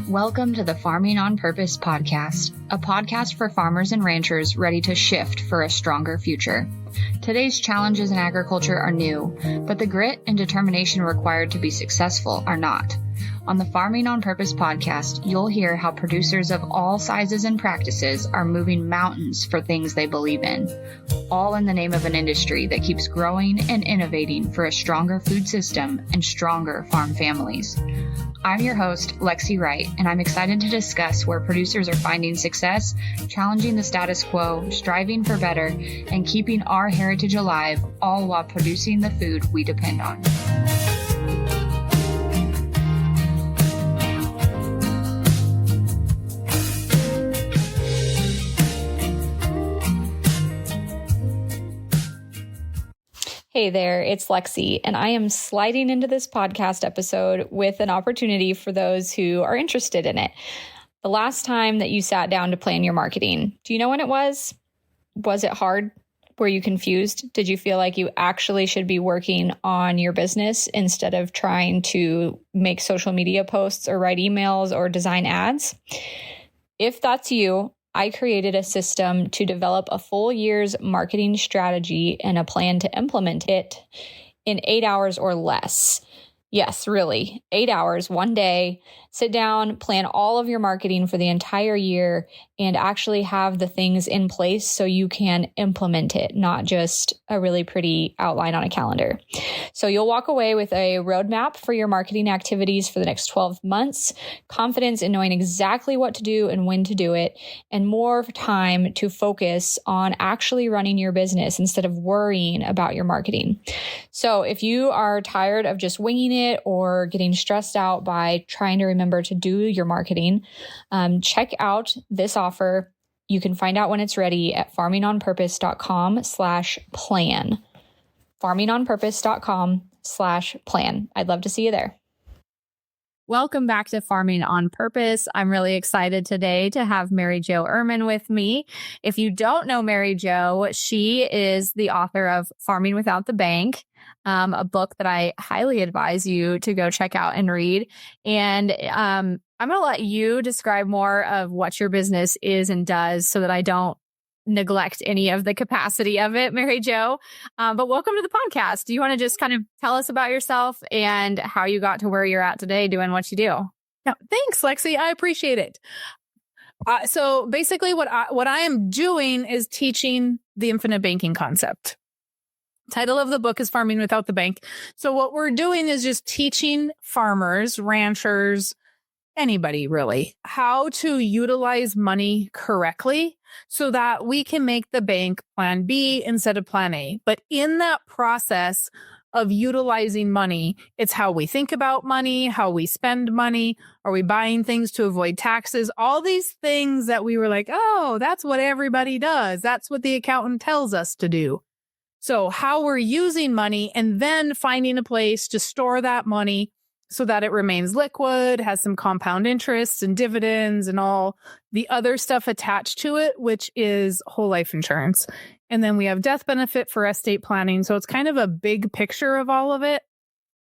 Welcome to the Farming on Purpose podcast, a podcast for farmers and ranchers ready to shift for a stronger future. Today's challenges in agriculture are new, but the grit and determination required to be successful are not. On the Farming on Purpose podcast, you'll hear how producers of all sizes and practices are moving mountains for things they believe in, all in the name of an industry that keeps growing and innovating for a stronger food system and stronger farm families. I'm your host, Lexi Wright, and I'm excited to discuss where producers are finding success, challenging the status quo, striving for better, and keeping our heritage alive, all while producing the food we depend on. Hey there, it's Lexi, and I am sliding into this podcast episode with an opportunity for those who are interested in it. The last time that you sat down to plan your marketing, do you know when it was? Was it hard? Were you confused? Did you feel like you actually should be working on your business instead of trying to make social media posts or write emails or design ads? If that's you, I created a system to develop a full year's marketing strategy and a plan to implement it in 8 hours or less. Yes, really, 8 hours, one day. Sit down, plan all of your marketing for the entire year, and actually have the things in place so you can implement it, not just a really pretty outline on a calendar. So you'll walk away with a roadmap for your marketing activities for the next 12 months, confidence in knowing exactly what to do and when to do it, and more time to focus on actually running your business instead of worrying about your marketing. So if you are tired of just winging it or getting stressed out by trying to remember to do your marketing, check out this offer. You can find out when it's ready at farmingonpurpose.com/plan. farmingonpurpose.com/plan. I'd love to see you there. Welcome back to Farming on Purpose. I'm really excited today to have Mary Jo Irmen with me. If you don't know Mary Jo, she is the author of Farming Without the Bank, a book that I highly advise you to go check out and read. And I'm going to let you describe more of what your business is and does so that I don't neglect any of the capacity of it, Mary Jo. But welcome to the podcast. Do you want to just kind of tell us about yourself and how you got to where you're at today doing what you do? Yeah, thanks, Lexi. I appreciate it. So basically what I am doing is teaching the infinite banking concept. Title of the book is Farming Without the Bank. So what we're doing is just teaching farmers, ranchers, anybody really, how to utilize money correctly so that we can make the bank plan B instead of plan A. But in that process of utilizing money, it's how we think about money, how we spend money. Are we buying things to avoid taxes? All these things that we were like, oh, that's what everybody does. That's what the accountant tells us to do. So how we're using money and then finding a place to store that money so that it remains liquid, has some compound interest and dividends and all the other stuff attached to it, which is whole life insurance. And then we have death benefit for estate planning. So it's kind of a big picture of all of it,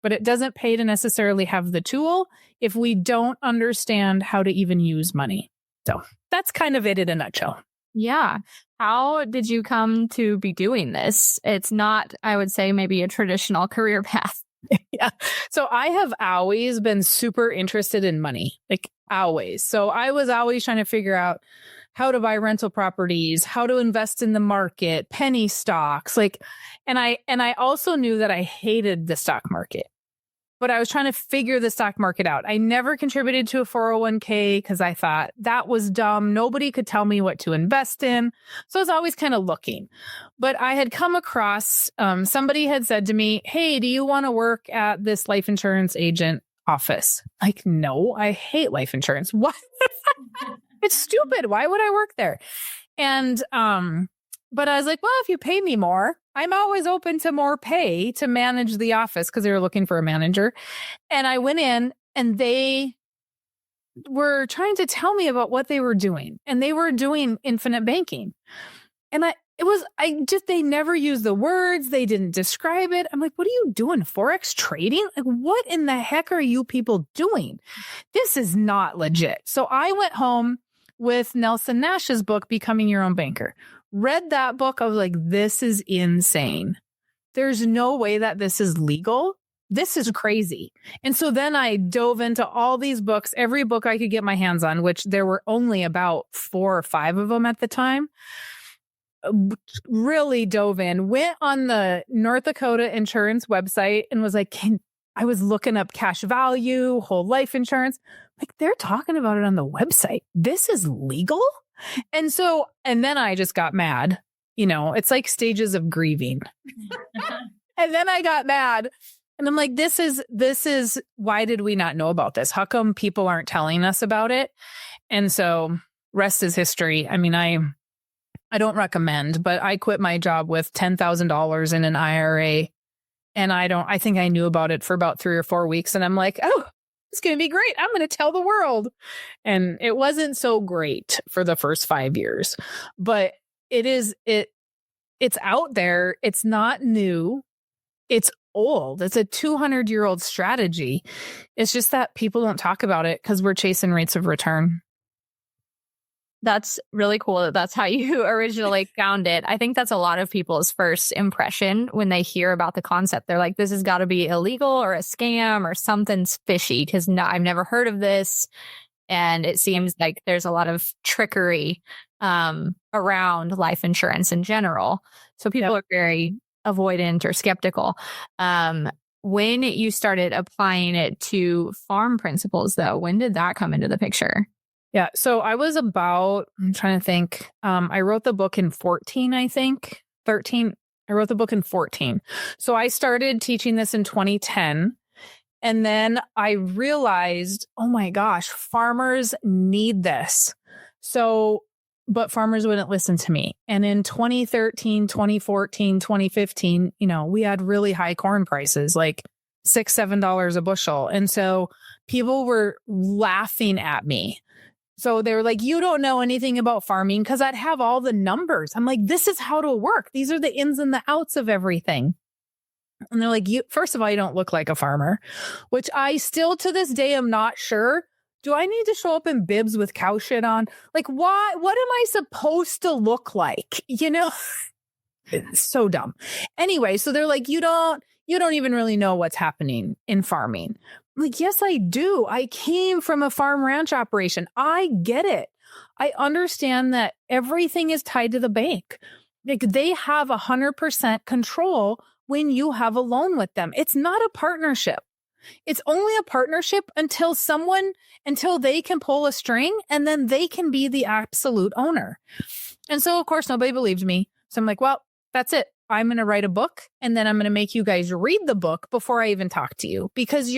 but it doesn't pay to necessarily have the tool if we don't understand how to even use money. So that's kind of it in a nutshell. Yeah. How did you come to be doing this? It's not, I would say, maybe a traditional career path. Yeah. So I have always been super interested in money, like always. So I was always trying to figure out how to buy rental properties, how to invest in the market, penny stocks, and I also knew that I hated the stock market. But I was trying to figure the stock market out. I never contributed to a 401k because I thought that was dumb. Nobody could tell me what to invest in. So I was always kind of looking. But I had come across, somebody had said to me, hey, do you want to work at this life insurance agent office? Like, no, I hate life insurance. What? It's stupid. Why would I work there? And, but I was like, well, if you pay me more, I'm always open to more pay to manage the office because they were looking for a manager. And I went in and they were trying to tell me about what they were doing. And they were doing infinite banking. And they never used the words. They didn't describe it. I'm like, what are you doing? Forex trading? Like, what in the heck are you people doing? This is not legit. So I went home with Nelson Nash's book, Becoming Your Own Banker. Read that book. I was like, this is insane. There's no way that this is legal. This is crazy. And so then I dove into all these books, every book I could get my hands on, which there were only about 4 or 5 of them at the time. Really dove in, went on the North Dakota insurance website and was like, I was looking up cash value, whole life insurance. Like, they're talking about it on the website. This is legal? And then I just got mad. It's like stages of grieving. And then I got mad and I'm like, this is, why did we not know about this? How come people aren't telling us about it? And so rest is history. I mean, I don't recommend, but I quit my job with $10,000 in an IRA. And I think I knew about it for about 3 or 4 weeks. And I'm like, oh, it's going to be great. I'm going to tell the world. And it wasn't so great for the first 5 years, but it's out there. It's not new. It's old. It's a 200-year-old strategy. It's just that people don't talk about it because we're chasing rates of return. That's really cool. That's how you originally found it. I think that's a lot of people's first impression when they hear about the concept. They're like, this has got to be illegal or a scam or something's fishy because I've never heard of this. And it seems like there's a lot of trickery around life insurance in general. So people are very avoidant or skeptical. When you started applying it to farm principles, though, when did that come into the picture? Yeah. So I'm trying to think. I wrote the book in 14, I think. 13. I wrote the book in 14. So I started teaching this in 2010. And then I realized, oh my gosh, farmers need this. But farmers wouldn't listen to me. And in 2013, 2014, 2015, we had really high corn prices, like $6, $7 a bushel. And so people were laughing at me. So they were like, you don't know anything about farming, because I'd have all the numbers. I'm like, this is how to work. These are the ins and the outs of everything. And they're like, first of all, you don't look like a farmer, which I still to this day am not sure. Do I need to show up in bibs with cow shit on? Like, why? What am I supposed to look like? It's so dumb. Anyway, so they're like, you don't even really know what's happening in farming. I'm like, yes, I do. I came from a farm ranch operation. I get it. I understand that everything is tied to the bank. Like, they have 100% control when you have a loan with them. It's not a partnership. It's only a partnership until they can pull a string, and then they can be the absolute owner. And so, of course, nobody believed me. So I'm like, well, that's it. I'm going to write a book, and then I'm going to make you guys read the book before I even talk to you, because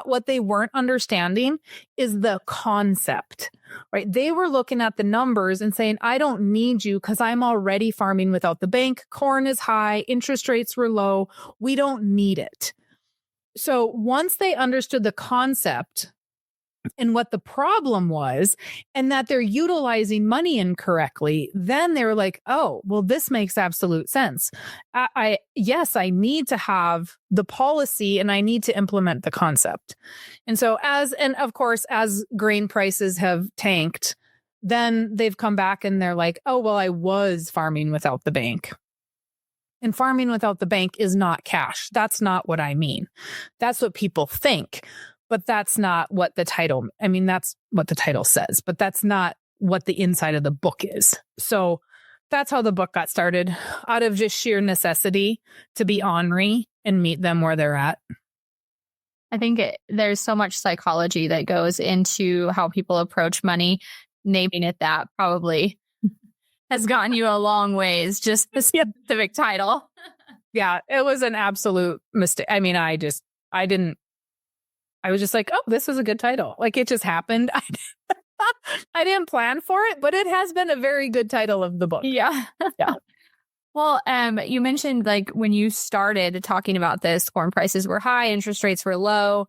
what they weren't understanding is the concept, right? They were looking at the numbers and saying, I don't need you because I'm already farming without the bank. Corn is high. Interest rates were low. We don't need it. So once they understood the concept and what the problem was, and that they're utilizing money incorrectly, then they were like, oh, well, this makes absolute sense. Yes, I need to have the policy and I need to implement the concept. And so of course, as grain prices have tanked, then they've come back and they're like, oh, well, I was farming without the bank. And farming without the bank is not cash. That's not what I mean. That's what people think. But that's not what that's what the title says, but that's not what the inside of the book is. So that's how the book got started, out of just sheer necessity to be ornery and meet them where they're at. I think there's so much psychology that goes into how people approach money. Naming it that probably has gotten you a long ways, just the specific title. Yeah, it was an absolute mistake. I mean, I was just like, oh, this is a good title. Like, it just happened. I didn't plan for it, but it has been a very good title of the book. Yeah. Yeah. Well, you mentioned, like, when you started talking about this, corn prices were high, interest rates were low.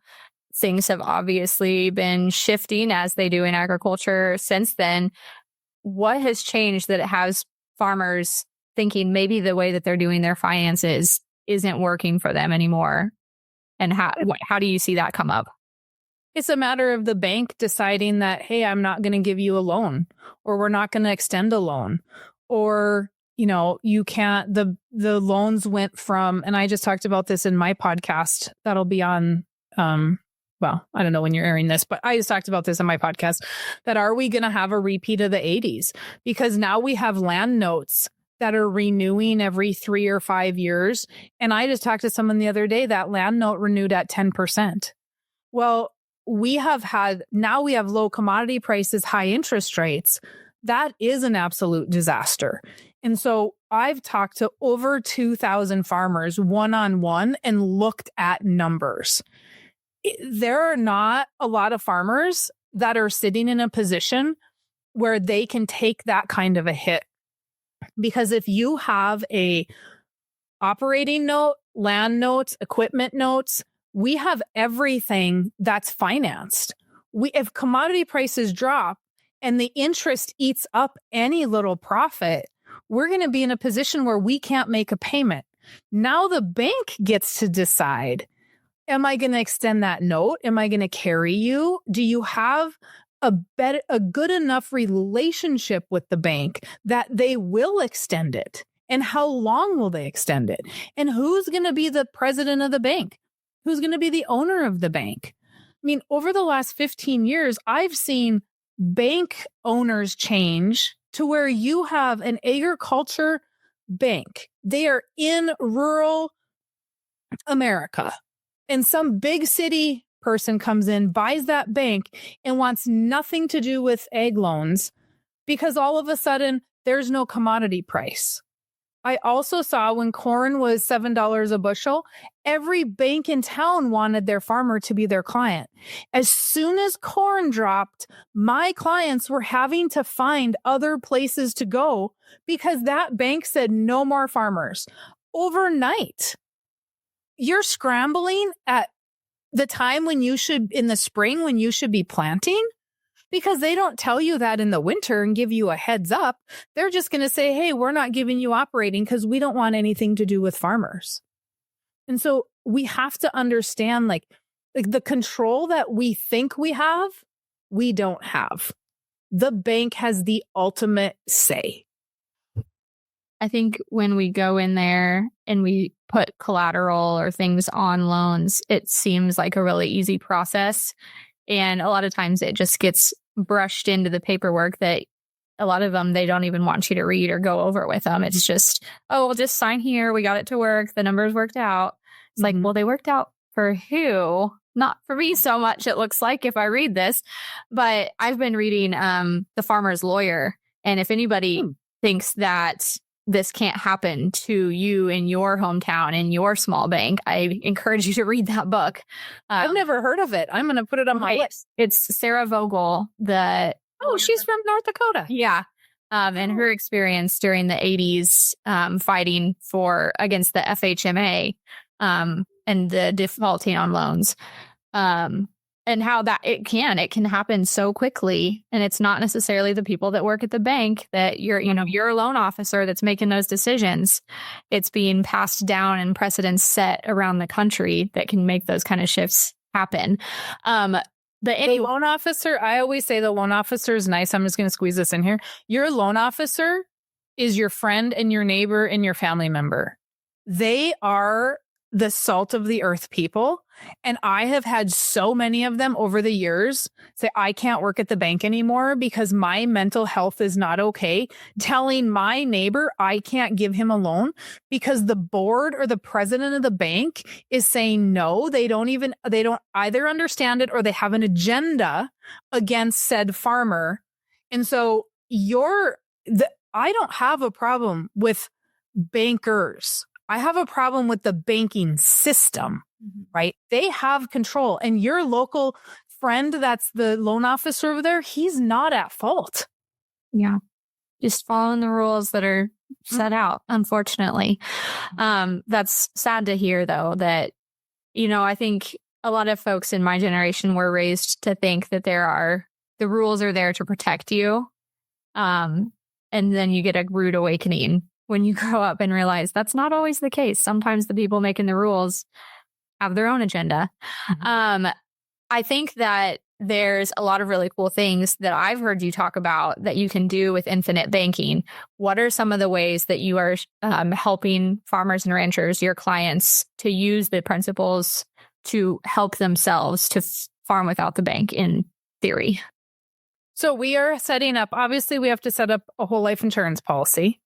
Things have obviously been shifting, as they do in agriculture since then. What has changed that it has farmers thinking maybe the way that they're doing their finances isn't working for them anymore. And how do you see that come up? It's a matter of the bank deciding that, hey, I'm not going to give you a loan, or we're not going to extend a loan, or, you can't, the loans went from, and I just talked about this in my podcast that'll be on, well, I don't know when you're airing this, but I just talked about this in my podcast, that are we going to have a repeat of the 80s? Because now we have land notes that are renewing every 3 or 5 years. And I just talked to someone the other day that land note renewed at 10%. Well, now we have low commodity prices, high interest rates. That is an absolute disaster. And so I've talked to over 2,000 farmers one-on-one and looked at numbers. There are not a lot of farmers that are sitting in a position where they can take that kind of a hit. Because if you have a operating note, land notes, equipment notes, we have everything that's financed. If commodity prices drop and the interest eats up any little profit, we're going to be in a position where we can't make a payment. Now the bank gets to decide, am I going to extend that note? Am I going to carry you? Do you have a good enough relationship with the bank that they will extend it? And how long will they extend it? And who's going to be the president of the bank? Who's going to be the owner of the bank? I mean, over the last 15 years, I've seen bank owners change to where you have an agriculture bank. They are in rural America, and some big city person comes in, buys that bank, and wants nothing to do with ag loans because all of a sudden there's no commodity price. I also saw when corn was $7 a bushel, every bank in town wanted their farmer to be their client. As soon as corn dropped, my clients were having to find other places to go because that bank said no more farmers. Overnight, you're scrambling at the time when you should, in the spring, when you should be planting, because they don't tell you that in the winter and give you a heads up. They're just going to say, hey, we're not giving you operating because we don't want anything to do with farmers. And so we have to understand like the control that we think we have, we don't have. The bank has the ultimate say. I think when we go in there and we put collateral or things on loans, it seems like a really easy process. And a lot of times it just gets brushed into the paperwork that a lot of them, they don't even want you to read or go over with them. It's just, oh, we'll just sign here. We got it to work. The numbers worked out. It's like, well, they worked out for who? Not for me so much, it looks like, if I read this. But I've been reading The Farmer's Lawyer. And if anybody thinks that this can't happen to you in your hometown, in your small bank, I encourage you to read that book. I've never heard of it. I'm going to put it on my list. It's Sarah Vogel. She's from North Dakota. Yeah. And her experience during the 80s fighting against the FHMA and the defaulting on loans. And how that it can happen so quickly. And it's not necessarily the people that work at the bank that you're a loan officer that's making those decisions. It's being passed down and precedents set around the country that can make those kind of shifts happen. The loan officer, I always say the loan officer is nice. I'm just going to squeeze this in here. Your loan officer is your friend and your neighbor and your family member. They are the salt of the earth people. And I have had so many of them over the years say, I can't work at the bank anymore because my mental health is not okay. Telling my neighbor I can't give him a loan because the board or the president of the bank is saying no. They don't either understand it or they have an agenda against said farmer. And so I don't have a problem with bankers. I have a problem with the banking system, right? They have control. And your local friend that's the loan officer over there, he's not at fault. Yeah. Just following the rules that are set out, unfortunately. That's sad to hear, though, that, I think a lot of folks in my generation were raised to think that the rules are there to protect you. And then you get a rude awakening when you grow up and realize that's not always the case. Sometimes the people making the rules have their own agenda. I think that there's a lot of really cool things that I've heard you talk about that you can do with infinite banking. What are some of the ways that you are helping farmers and ranchers, your clients, to use the principles to help themselves to farm without the bank in theory? So we are setting up, obviously we have to set up a whole life insurance policy.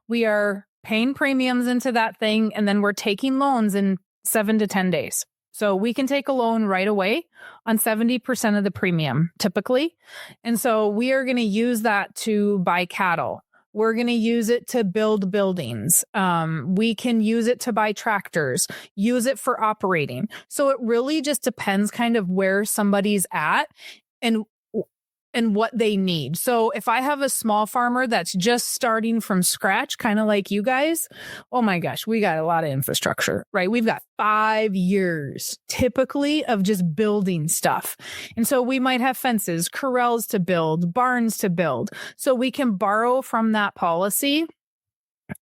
We are paying premiums into that thing, and then we're taking loans in 7 to 10 days. So we can take a loan right away on 70% of the premium typically. And so we are going to use that to buy cattle. We're going to use it to build buildings. We can use it to buy tractors, use it for operating. So it really just depends kind of where somebody's at and what they need. So if I have a small farmer that's just starting from scratch, kind of like you guys, oh my gosh, we got a lot of infrastructure, right? We've got 5 years typically of just building stuff. And so we might have fences, corrals to build, barns to build. So we can borrow from that policy,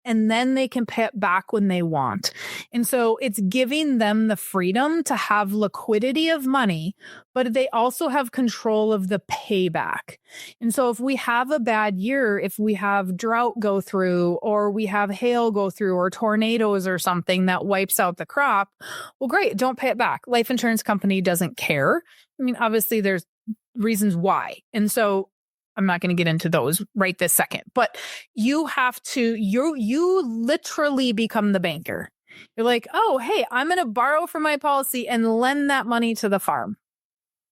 and then they can pay it back when they want. And so it's giving them the freedom to have liquidity of money, but they also have control of the payback. And so if we have a bad year, if we have drought go through, or we have hail go through, or tornadoes or something that wipes out the crop, well, great, don't pay it back. Life insurance company doesn't care. I mean, obviously there's reasons why. And so I'm not going to get into those right this second, but you have to, you literally become the banker. You're like, oh, hey, I'm going to borrow from my policy and lend that money to the farm.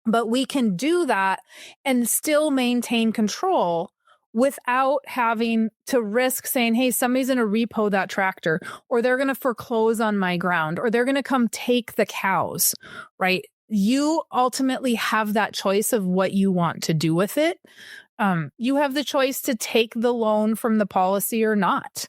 But we can do that and still maintain control without having to risk saying, hey, somebody's going to repo that tractor, or they're going to foreclose on my ground, or they're going to come take the cows, right? You ultimately have that choice of what you want to do with it. You have the choice to take the loan from the policy or not.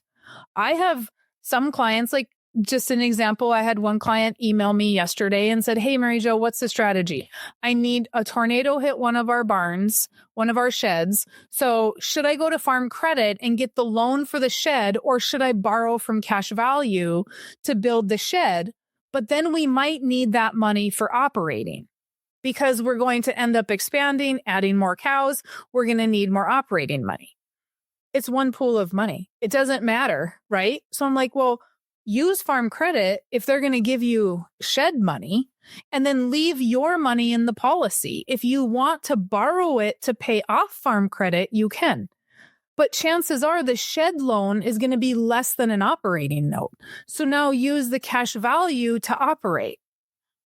I have some clients, like just an example, I had one client email me yesterday and said, hey, Mary Jo, what's the strategy? I need a tornado hit one of our barns, one of our sheds. So should I go to Farm Credit and get the loan for the shed, or should I borrow from cash value to build the shed? But then we might need that money for operating, because we're going to end up expanding, adding more cows. We're going to need more operating money. It's one pool of money. It doesn't matter, right? So I'm like, well, use Farm Credit if they're going to give you shed money, and then leave your money in the policy. If you want to borrow it to pay off Farm Credit, you can. But chances are the shed loan is going to be less than an operating note. So now use the cash value to operate.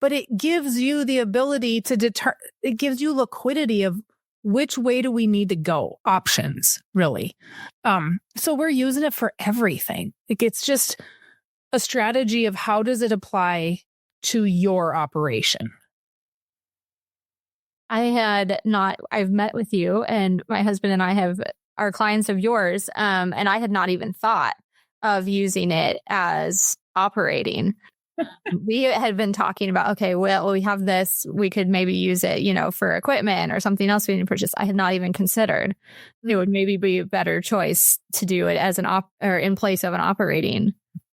But it gives you the ability to it gives you liquidity of which way do we need to go, options, really. So we're using it for everything. It's just a strategy of how does it apply to your operation. I've met with you, and my husband and I are clients of yours. And I had not even thought of using it as operating. We had been talking about, okay, well, we have this, we could maybe use it, for equipment or something else we need to purchase. I had not even considered it would maybe be a better choice to do it as or in place of an operating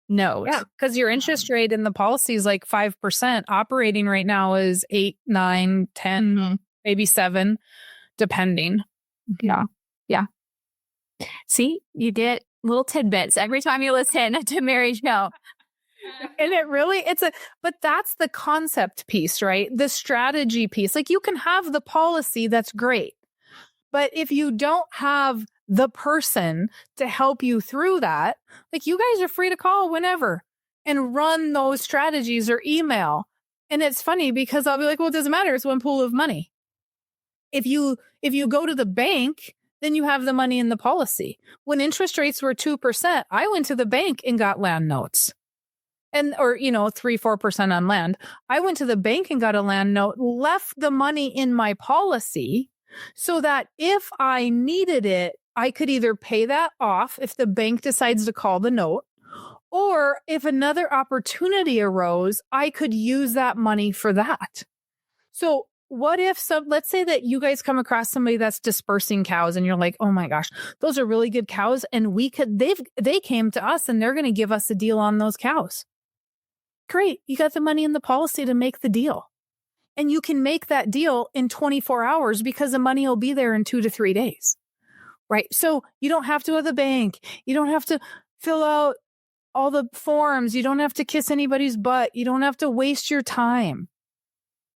note. Yeah, because your interest rate in the policy is like 5%. Operating right now is 8, 9, 10, maybe 7, depending. Yeah. Yeah. See, you get little tidbits every time you listen to Mary Jo. And it really, but that's the concept piece, right? The strategy piece. Like, you can have the policy, that's great. But if you don't have the person to help you through that, like, you guys are free to call whenever and run those strategies or email. And it's funny because I'll be like, well, it doesn't matter. It's one pool of money. If you go to the bank, then you have the money in the policy. When interest rates were 2%, I went to the bank and got land notes. Or 3-4% on land. I went to the bank and got a land note, left the money in my policy so that if I needed it, I could either pay that off if the bank decides to call the note, or if another opportunity arose, I could use that money for that. So what if let's say that you guys come across somebody that's dispersing cows and you're like, oh my gosh, those are really good cows. And they came to us and they're going to give us a deal on those cows. Great. You got the money in the policy to make the deal. And you can make that deal in 24 hours because the money will be there in 2 to 3 days. Right. So you don't have to go to the bank. You don't have to fill out all the forms. You don't have to kiss anybody's butt. You don't have to waste your time.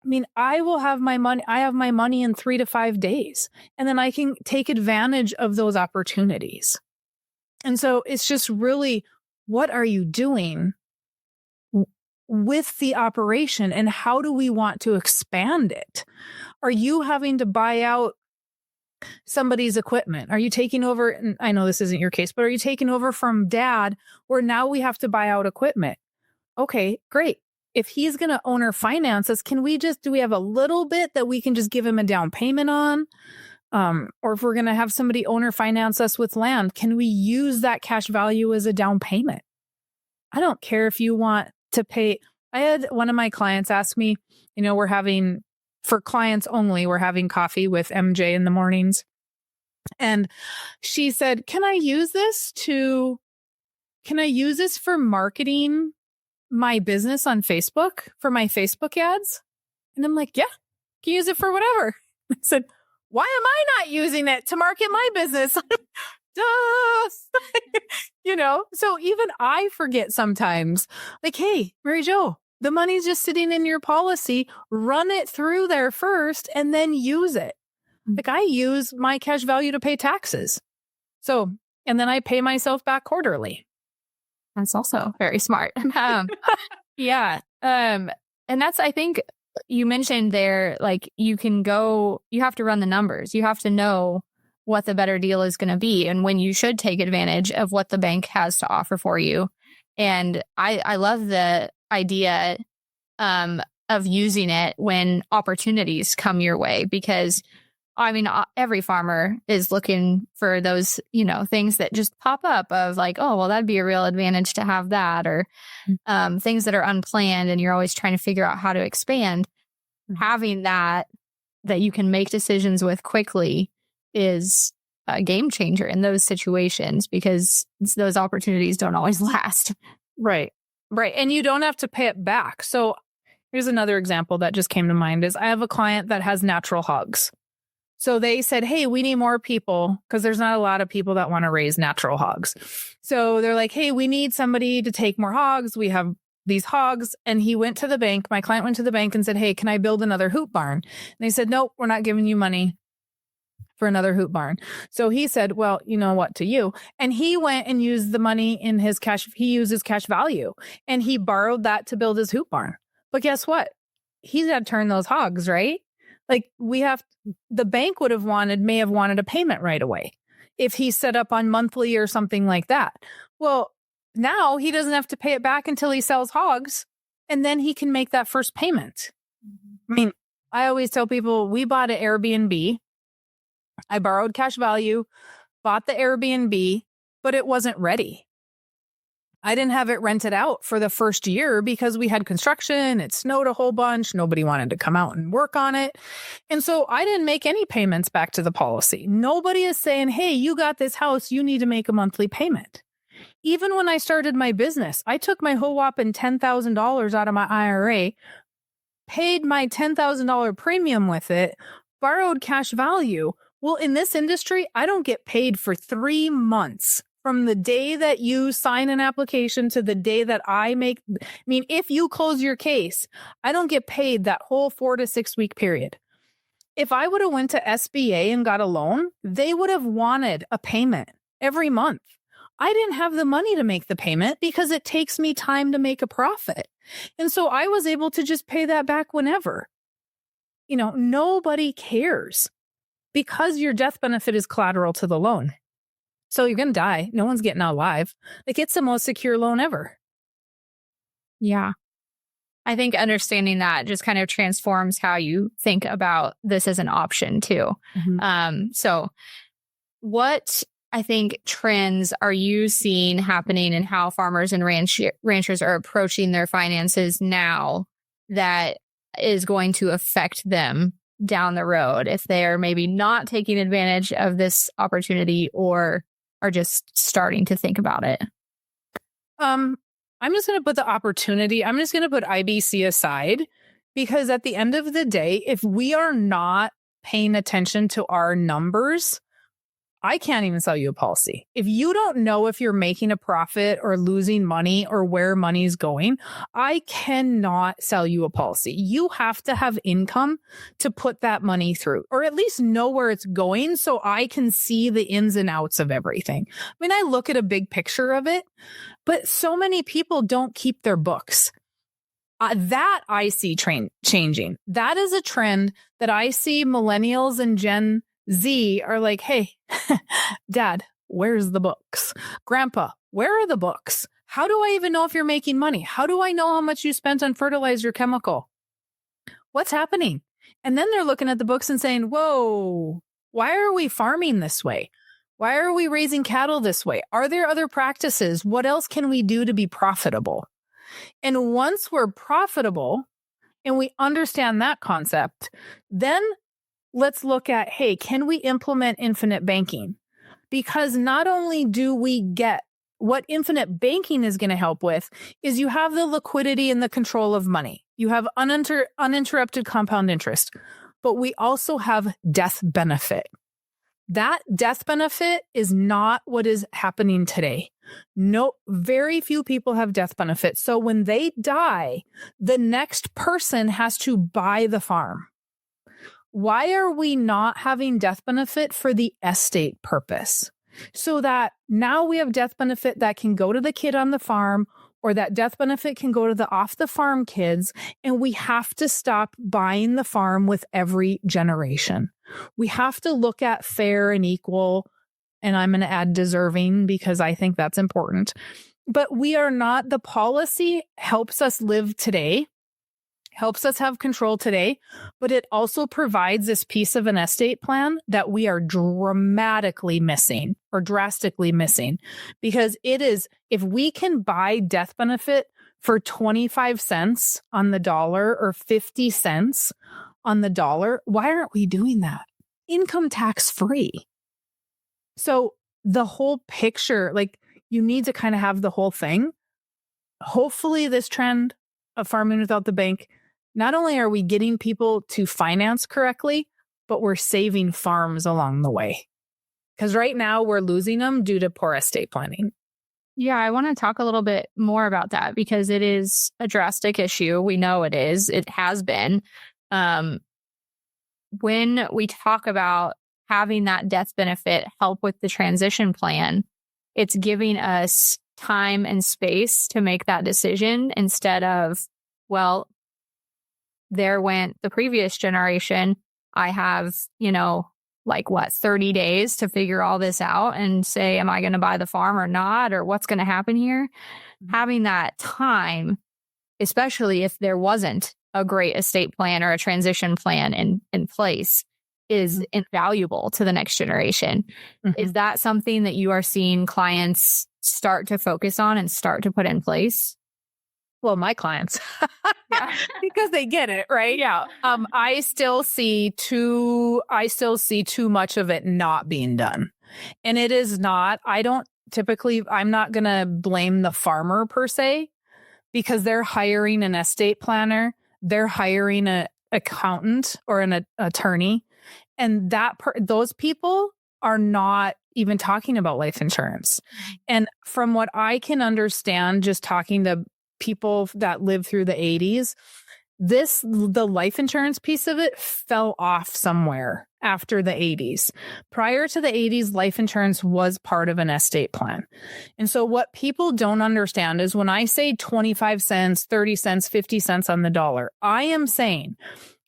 I mean, I will have my money. I have my money in 3 to 5 days, and then I can take advantage of those opportunities. And so it's just really, what are you doing with the operation, and how do we want to expand it? Are you having to buy out somebody's equipment? Are you taking over? And I know this isn't your case, but are you taking over from dad where now we have to buy out equipment? Okay, great. If he's going to owner finance us, do we have a little bit that we can just give him a down payment on? Or if we're going to have somebody owner finance us with land, can we use that cash value as a down payment? I don't care if you want to pay. I had one of my clients ask me, for clients only, we're having coffee with MJ in the mornings. And she said, can I use this for marketing my business on Facebook, for my Facebook ads? And I'm like, yeah, you can use it for whatever. I said, why am I not using it to market my business? Duh. So even I forget sometimes, like, hey, Mary Jo, the money's just sitting in your policy. Run it through there first and then use it. Like, I use my cash value to pay taxes. So, and then I pay myself back quarterly. That's also very smart. Yeah. And that's, I think you mentioned there, like, you have to run the numbers. You have to know what the better deal is going to be and when you should take advantage of what the bank has to offer for you. And I love the idea of using it when opportunities come your way, because every farmer is looking for those, things that just pop up of like, oh, well, that'd be a real advantage to have that, or things that are unplanned and you're always trying to figure out how to expand. Having that you can make decisions with quickly is a game changer in those situations, because those opportunities don't always last. Right. And you don't have to pay it back. So here's another example that just came to mind is I have a client that has natural hogs. So they said, hey, we need more people because there's not a lot of people that want to raise natural hogs. So they're like, hey, we need somebody to take more hogs. We have these hogs. And he went to the bank. My client went to the bank and said, hey, can I build another hoop barn? And they said, nope, we're not giving you money for another hoop barn. So he said, well, you know what, to you. And he went and used the money in his cash. He used his cash value and he borrowed that to build his hoop barn. But guess what? He's got to turn those hogs, right? Like the bank may have wanted a payment right away if he set up on monthly or something like that. Well, now he doesn't have to pay it back until he sells hogs, and then he can make that first payment. I mean, I always tell people we bought an Airbnb. I borrowed cash value, bought the Airbnb, but it wasn't ready. I didn't have it rented out for the first year because we had construction. It snowed a whole bunch. Nobody wanted to come out and work on it. And so I didn't make any payments back to the policy. Nobody is saying, hey, you got this house. You need to make a monthly payment. Even when I started my business, I took my whole whopping $10,000 out of my IRA, paid my $10,000 premium with it, borrowed cash value. Well, in this industry, I don't get paid for 3 months. From the day that you sign an application to the day that if you close your case, I don't get paid that whole 4 to 6 week period. If I would have went to SBA and got a loan, they would have wanted a payment every month. I didn't have the money to make the payment because it takes me time to make a profit. And so I was able to just pay that back whenever. Nobody cares because your death benefit is collateral to the loan. So you're going to die. No one's getting out alive. Like, it's the most secure loan ever. Yeah. I think understanding that just kind of transforms how you think about this as an option too. Mm-hmm. So what I think trends are you seeing happening in how farmers and ranchers are approaching their finances now that is going to affect them down the road if they're maybe not taking advantage of this opportunity or are just starting to think about it? I'm just going to put the opportunity, I'm just going to put IBC aside, because at the end of the day, if we are not paying attention to our numbers, I can't even sell you a policy. If you don't know if you're making a profit or losing money or where money's going, I cannot sell you a policy. You have to have income to put that money through, or at least know where it's going so I can see the ins and outs of everything. I mean, I look at a big picture of it, but so many people don't keep their books. That I see changing. That is a trend that I see millennials and Gen Z are like, hey, Dad, where's the books? Grandpa, where are the books? How do I even know if you're making money? How do I know how much you spent on fertilizer chemical? What's happening? And then they're looking at the books and saying, whoa, why are we farming this way? Why are we raising cattle this way? Are there other practices? What else can we do to be profitable? And once we're profitable and we understand that concept, then let's look at, hey, can we implement infinite banking? Because not only do we get what infinite banking is going to help with is you have the liquidity and the control of money. You have uninterrupted compound interest, but we also have death benefit. That death benefit is not what is happening today. No, very few people have death benefit. So when they die, the next person has to buy the farm. Why are we not having death benefit for the estate purpose? So that now we have death benefit that can go to the kid on the farm, or that death benefit can go to the off the farm kids. And we have to stop buying the farm with every generation. We have to look at fair and equal. And I'm going to add deserving because I think that's important. But we are not, the policy helps us live today, helps us have control today, but it also provides this piece of an estate plan that we are drastically missing. Because it is, if we can buy death benefit for 25 cents on the dollar or 50 cents on the dollar, why aren't we doing that? Income tax free. So the whole picture, like, you need to kind of have the whole thing. Hopefully this trend of farming without the bank, not only are we getting people to finance correctly, but we're saving farms along the way. Because right now we're losing them due to poor estate planning. Yeah, I want to talk a little bit more about that because it is a drastic issue. We know it is. It has been. When we talk about having that death benefit help with the transition plan, it's giving us time and space to make that decision instead of, well, there went the previous generation. I have, 30 days to figure all this out and say, am I going to buy the farm or not? Or what's going to happen here? Mm-hmm. Having that time, especially if there wasn't a great estate plan or a transition plan in place, is mm-hmm. invaluable to the next generation. Mm-hmm. Is that something that you are seeing clients start to focus on and start to put in place? Well, my clients, because they get it, right? Yeah. I still see too much of it not being done. And it is not, I'm not going to blame the farmer per se, because they're hiring an estate planner, they're hiring an accountant or an attorney. And those people are not even talking about life insurance. And from what I can understand, just talking to people that lived through the 80s, the life insurance piece of it fell off somewhere after the 80s. Prior to the 80s, life insurance was part of an estate plan. And so what people don't understand is when I say 25 cents, 30 cents, 50 cents on the dollar, I am saying,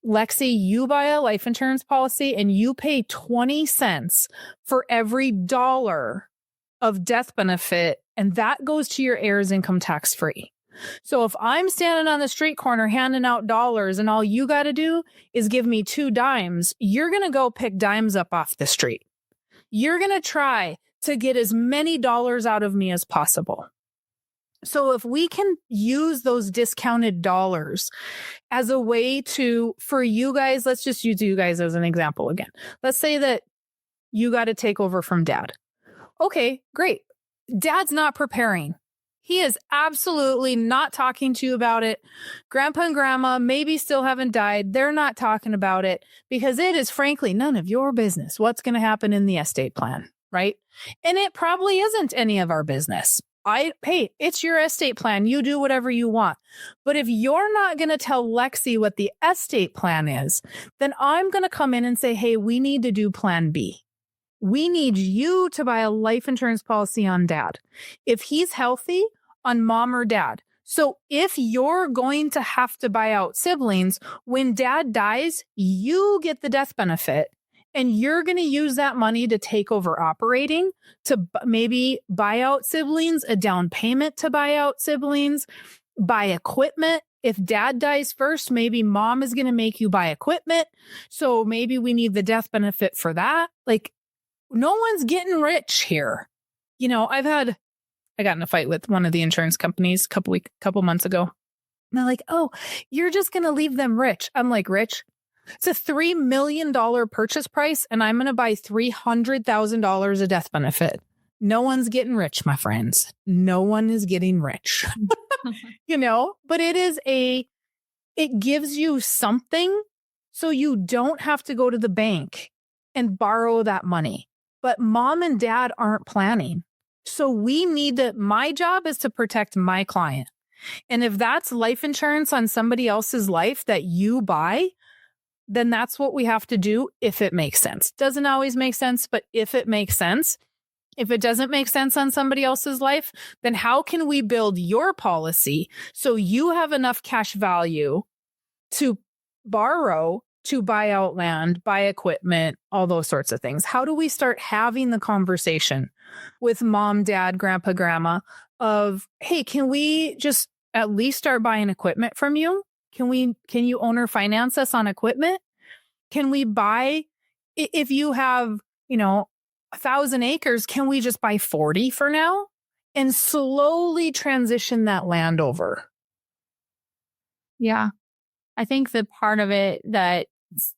Lexi, you buy a life insurance policy and you pay 20 cents for every dollar of death benefit, and that goes to your heirs income tax free. So if I'm standing on the street corner handing out dollars and all you got to do is give me 2 dimes, you're going to go pick dimes up off the street. You're going to try to get as many dollars out of me as possible. So if we can use those discounted dollars as a way for you guys, let's just use you guys as an example again. Let's say that you got to take over from dad. Okay, great. Dad's not preparing. He is absolutely not talking to you about it. Grandpa and grandma maybe still haven't died. They're not talking about it because it is frankly none of your business what's going to happen in the estate plan, right? And it probably isn't any of our business. Hey, it's your estate plan. You do whatever you want. But if you're not going to tell Lexi what the estate plan is, then I'm going to come in and say, hey, we need to do plan B. We need you to buy a life insurance policy on dad. If he's healthy, on mom or dad. So if you're going to have to buy out siblings, when dad dies, you get the death benefit. And you're going to use that money to take over operating, to maybe buy out siblings, a down payment to buy out siblings, buy equipment. If dad dies first, maybe mom is going to make you buy equipment. So maybe we need the death benefit for that. Like, no one's getting rich here. You know, I got in a fight with one of the insurance companies a couple months ago. And they're like, oh, you're just going to leave them rich. I'm like, rich? It's a $3 million purchase price, and I'm going to buy $300,000 of death benefit. No one's getting rich, my friends. No one is getting rich. You know, but it gives you something so you don't have to go to the bank and borrow that money. But mom and dad aren't planning. So my job is to protect my client. And if that's life insurance on somebody else's life that you buy, then that's what we have to do if it makes sense. Doesn't always make sense, but if it makes sense, if it doesn't make sense on somebody else's life, then how can we build your policy so you have enough cash value to borrow to buy out land, buy equipment, all those sorts of things? How do we start having the conversation with mom, dad, grandpa, grandma of, hey, can we just at least start buying equipment from you? Can you owner finance us on equipment? Can we buy, if you have, 1,000 acres, can we just buy 40 for now and slowly transition that land over? Yeah. I think the part of it that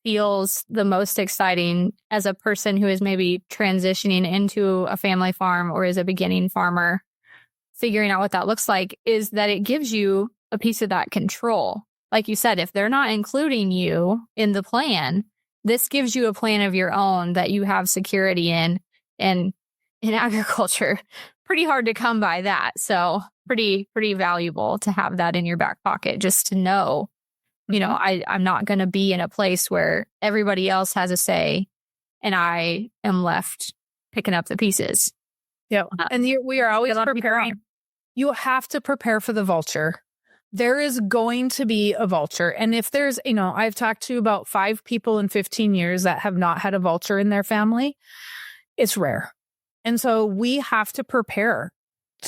feels the most exciting as a person who is maybe transitioning into a family farm or is a beginning farmer, figuring out what that looks like, is that it gives you a piece of that control. Like you said, if they're not including you in the plan, this gives you a plan of your own that you have security in. And in agriculture, pretty hard to come by that. So pretty valuable to have that in your back pocket, just to know, I'm not going to be in a place where everybody else has a say and I am left picking up the pieces. Yeah. And we are always preparing. You have to prepare for the vulture. There is going to be a vulture. And if there's, I've talked to about 5 people in 15 years that have not had a vulture in their family. It's rare. And so we have to prepare.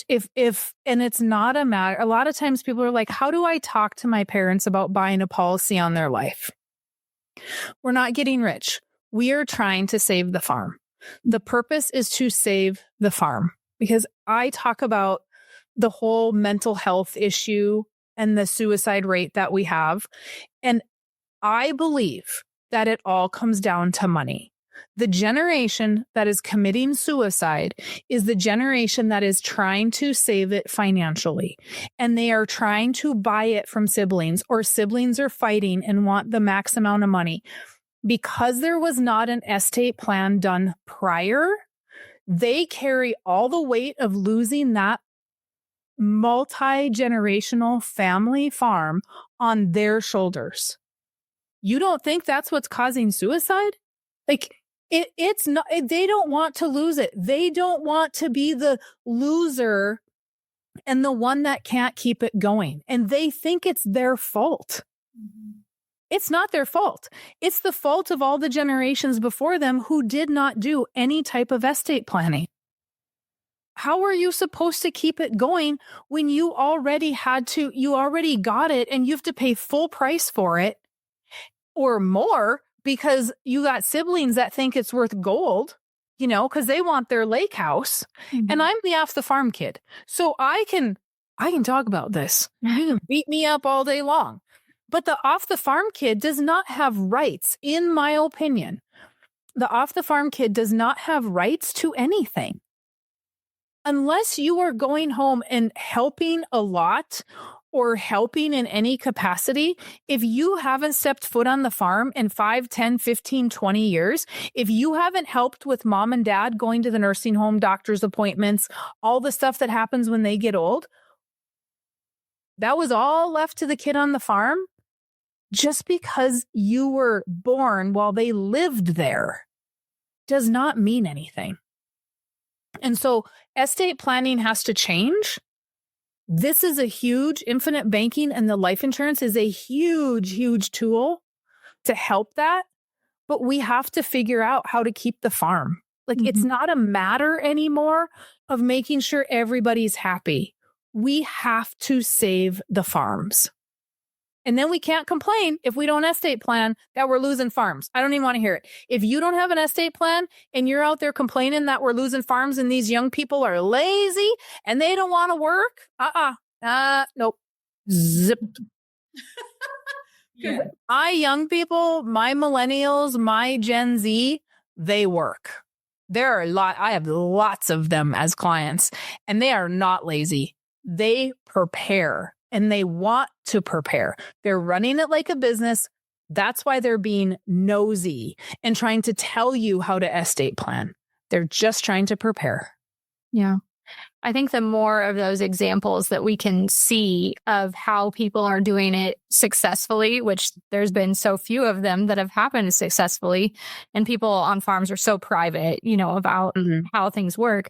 And it's not a matter. A lot of times people are like, how do I talk to my parents about buying a policy on their life? We're not getting rich. We are trying to save the farm. The purpose is to save the farm, because I talk about the whole mental health issue and the suicide rate that we have. And I believe that it all comes down to money. The generation that is committing suicide is the generation that is trying to save it financially. And they are trying to buy it from siblings, or siblings are fighting and want the max amount of money. Because there was not an estate plan done prior, they carry all the weight of losing that multi-generational family farm on their shoulders. You don't think that's what's causing suicide? Like, it's not, they don't want to lose it. They don't want to be the loser and the one that can't keep it going. And they think it's their fault. Mm-hmm. It's not their fault. It's the fault of all the generations before them who did not do any type of estate planning. How are you supposed to keep it going when you already got it and you have to pay full price for it or more because you got siblings that think it's worth gold, because they want their lake house. Mm-hmm. And I'm the off the farm kid. So I can I can talk about this. You can beat me up all day long. But the off the farm kid does not have rights, in my opinion. The off the farm kid does not have rights to anything. Unless you are going home and helping a lot or helping in any capacity, if you haven't stepped foot on the farm in 5, 10, 15, 20 years, if you haven't helped with mom and dad going to the nursing home, doctor's appointments, all the stuff that happens when they get old, that was all left to the kid on the farm. Just because you were born while they lived there does not mean anything. And so estate planning has to change. This is a huge, infinite banking and the life insurance is a huge, huge tool to help that. But we have to figure out how to keep the farm. Like it's not a matter anymore of making sure everybody's happy. We have to save the farms. And then we can't complain if we don't estate plan that we're losing farms. I don't even want to hear it. If you don't have an estate plan and you're out there complaining that we're losing farms and these young people are lazy and they don't want to work, nope. Zip. Yeah. My young people, my millennials, my Gen Z, they work. There are I have lots of them as clients and they are not lazy. They prepare. And they want to prepare. They're running it like a business. That's why they're being nosy and trying to tell you how to estate plan. They're just trying to prepare. Yeah. I think the more of those examples that we can see of how people are doing it successfully, which there's been so few of them that have happened successfully, and people on farms are so private, about how things work.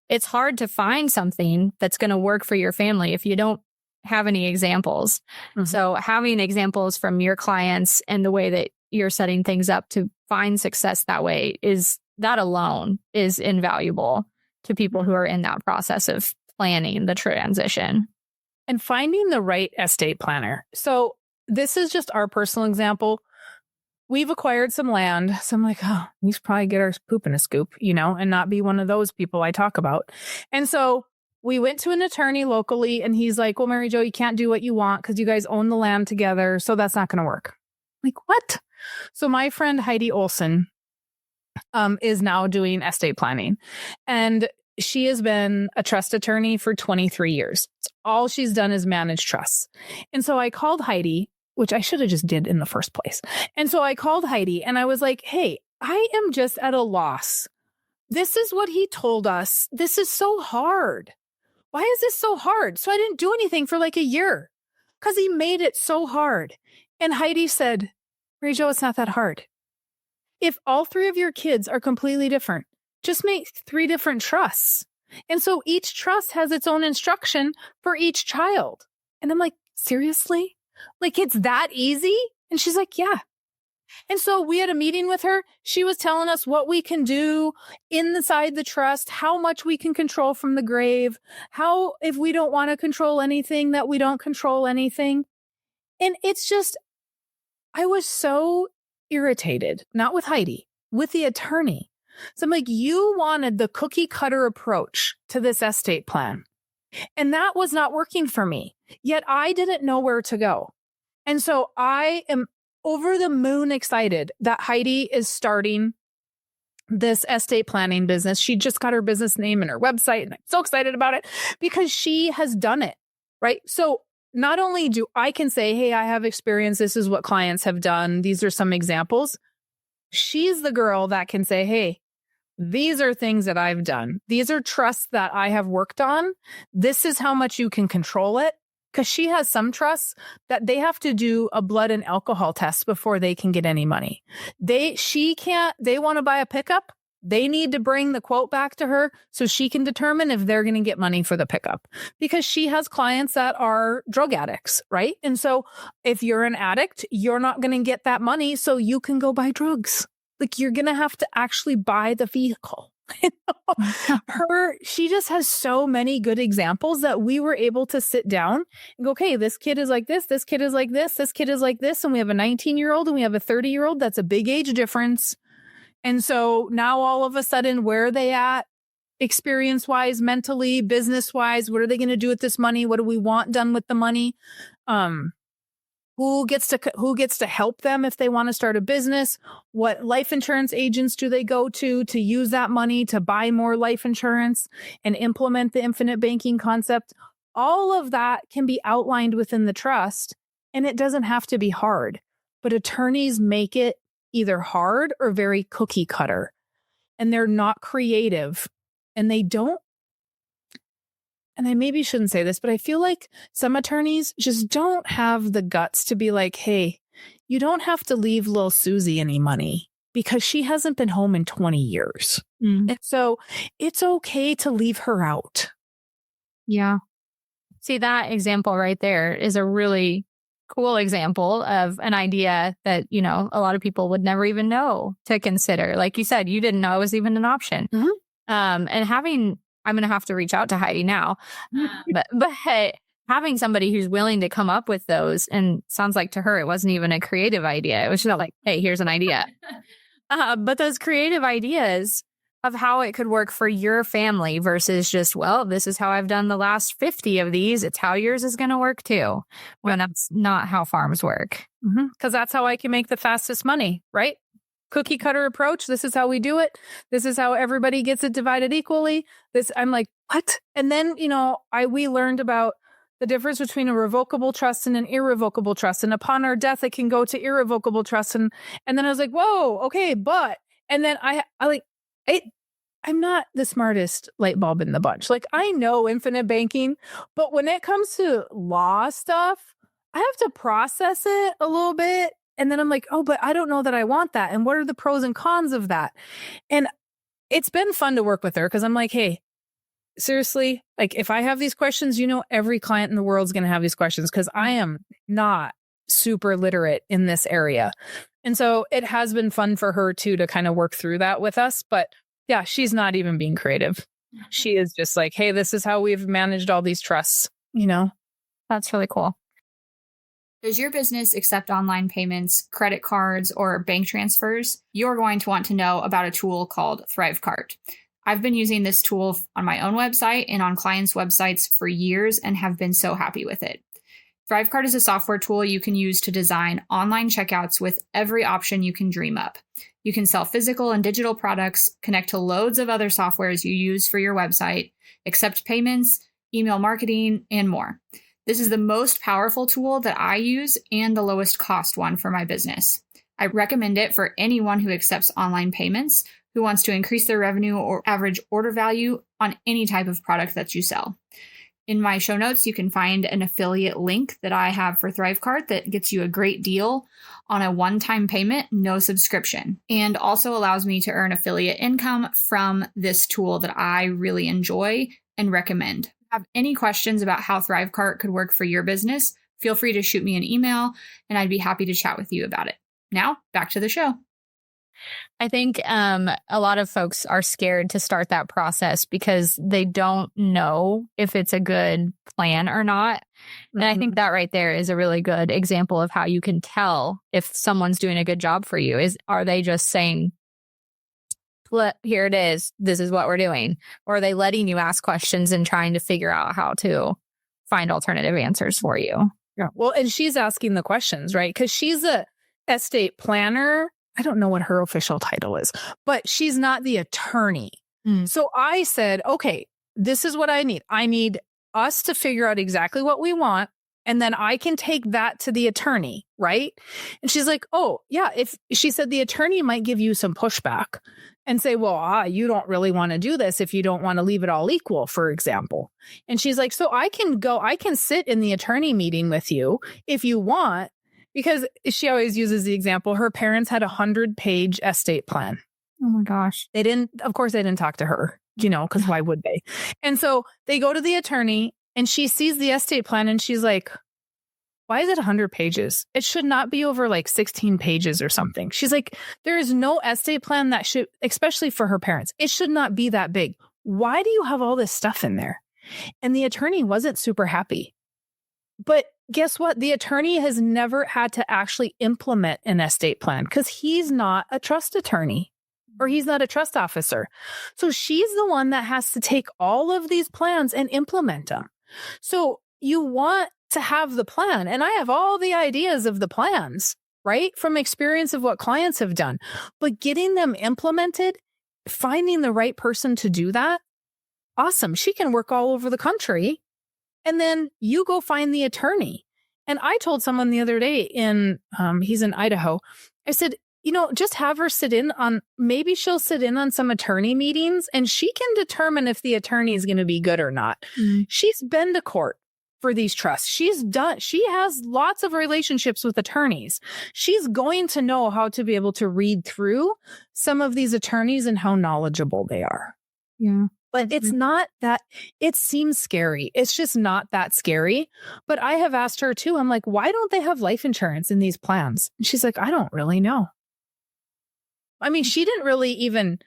It's hard to find something that's going to work for your family if you don't have any examples. So having examples from your clients and the way that you're setting things up to find success that way that alone is invaluable to people who are in that process of planning the transition. And finding the right estate planner. So this is just our personal example. We've acquired some land. So I'm like, we should probably get our poop in a scoop, and not be one of those people I talk about. And so we went to an attorney locally and he's like, well, Mary Jo, you can't do what you want because you guys own the land together. So that's not going to work. I'm like, what? So my friend Heidi Olson is now doing estate planning. And she has been a trust attorney for 23 years. All she's done is manage trusts. And so I called Heidi, which I should have just did in the first place. And so I called Heidi and I was like, hey, I am just at a loss. This is what he told us. This is so hard. Why is this so hard? So I didn't do anything for like a year because he made it so hard. And Heidi said, Mary Jo, it's not that hard. If all 3 of your kids are completely different, just make 3 different trusts. And so each trust has its own instruction for each child. And I'm like, seriously? Like it's that easy? And she's like, yeah. And so we had a meeting with her. She was telling us what we can do inside the trust, how much we can control from the grave, how if we don't want to control anything, that we don't control anything. And it's just, I was so irritated, not with Heidi, with the attorney. So I'm like, you wanted the cookie cutter approach to this estate plan. And that was not working for me. Yet I didn't know where to go. And so I am over the moon excited that Heidi is starting this estate planning business. She just got her business name and her website, and I'm so excited about it because she has done it, right? So not only do I can say, hey, I have experience. This is what clients have done. These are some examples. She's the girl that can say, hey, these are things that I've done. These are trusts that I have worked on. This is how much you can control it. Because she has some trusts that they have to do a blood and alcohol test before they can get any money. They want to buy a pickup. They need to bring the quote back to her so she can determine if they're going to get money for the pickup, because she has clients that are drug addicts, right? And so if you're an addict, you're not going to get that money so you can go buy drugs. Like you're going to have to actually buy the vehicle. She just has so many good examples that we were able to sit down and go, okay, this kid is like this kid is like this kid is like this. And we have a 19-year-old and we have a 30-year-old. That's a big age difference. And so now all of a sudden, where are they at? experience-wise, mentally, business-wise? What are they going to do with this money? What do we want done with the money? Who gets to help them if they want to start a business? What life insurance agents do they go to use that money to buy more life insurance and implement the infinite banking concept? All of that can be outlined within the trust, and it doesn't have to be hard. But attorneys make it either hard or very cookie cutter, and they're not creative, and they don't. And I maybe shouldn't say this, but I feel like some attorneys just don't have the guts to be like, hey, you don't have to leave little Susie any money because she hasn't been home in 20 years. And so it's okay to leave her out. Yeah. See, that example right there is a really cool example of an idea that, you know, a lot of people would never even know to consider. Like you said, you didn't know it was even an option. And I'm going to have to reach out to Heidi now, but having somebody who's willing to come up with those, and sounds like to her, it wasn't even a creative idea. It was just like, hey, here's an idea. But those creative ideas of how it could work for your family versus just, well, this is how I've done the last 50 of these. It's how yours is going to work too. Well, that's not how farms work. Because that's how I can make the fastest money, right? Cookie cutter approach. This is how we do it. This is how everybody gets it divided equally. I'm like, what? And then, you know, we learned about the difference between a revocable trust and an irrevocable trust. And upon our death, it can go to irrevocable trust. And then I was like, whoa, okay, and then I'm not the smartest light bulb in the bunch. Like, I know infinite banking, but when it comes to law stuff, I have to process it a little bit. And then I'm like, oh, but I don't know that I want that. And what are the pros and cons of that? And it's been fun to work with her because I'm like, hey, seriously, like if I have these questions, you know, every client in the world is going to have these questions because I am not super literate in this area. And so it has been fun for her too to kind of work through that with us. But yeah, she's not even being creative. She is just like, hey, this is how we've managed all these trusts, you know? That's really cool. Does your business accept online payments, credit cards, or bank transfers? You're going to want to know about a tool called ThriveCart. I've been using this tool on my own website and on clients' websites for years and have been so happy with it. ThriveCart is a software tool you can use to design online checkouts with every option you can dream up. You can sell physical and digital products, connect to loads of other softwares you use for your website, accept payments, email marketing, and more. This is the most powerful tool that I use and the lowest cost one for my business. I recommend it for anyone who accepts online payments, who wants to increase their revenue or average order value on any type of product that you sell. In my show notes, you can find an affiliate link that I have for ThriveCart that gets you a great deal on a one-time payment, no subscription, and also allows me to earn affiliate income from this tool that I really enjoy and recommend. Have any questions about how ThriveCart could work for your business, feel free to shoot me an email and I'd be happy to chat with you about it. Now, back to the show. I think a lot of folks are scared to start that process because they don't know if it's a good plan or not. And I think that right there is a really good example of how you can tell if someone's doing a good job for you. Are they just saying, here it is, this is what we're doing? Or are they letting you ask questions and trying to figure out how to find alternative answers for you? Yeah. Well, and she's asking the questions, right? Because she's a estate planner. I don't know what her official title is, but she's not the attorney. So I said, okay, this is what I need. I need us to figure out exactly what we want. And then I can take that to the attorney, right? And she's like, oh, yeah. If she said the attorney might give you some pushback and say, well, you don't really want to do this if you don't want to leave it all equal, for example. And she's like, so I can sit in the attorney meeting with you if you want, because she always uses the example. Her parents had 100-page estate plan. Oh my gosh. Of course they didn't talk to her, because why would they? And so they go to the attorney and she sees the estate plan and she's like, why is it 100 pages? It should not be over like 16 pages or something. She's like, there is no estate plan that should, especially for her parents, it should not be that big. Why do you have all this stuff in there? And the attorney wasn't super happy. But guess what? The attorney has never had to actually implement an estate plan because he's not a trust attorney. or he's not a trust officer. So she's the one that has to take all of these plans and implement them. So you want to have the plan, and I have all the ideas of the plans, right? From experience of what clients have done, but getting them implemented, finding the right person to do that. Awesome. She can work all over the country, and then you go find the attorney. And I told someone the other day he's in Idaho. I said, just have her maybe she'll sit in on some attorney meetings and she can determine if the attorney is going to be good or not. Mm. She's been to court for these trusts. She has lots of relationships with attorneys. She's going to know how to be able to read through some of these attorneys and how knowledgeable they are. Yeah. But it's not that, it seems scary. It's just not that scary. But I have asked her too. I'm like, why don't they have life insurance in these plans? And she's like, I don't really know. I mean, she didn't really even,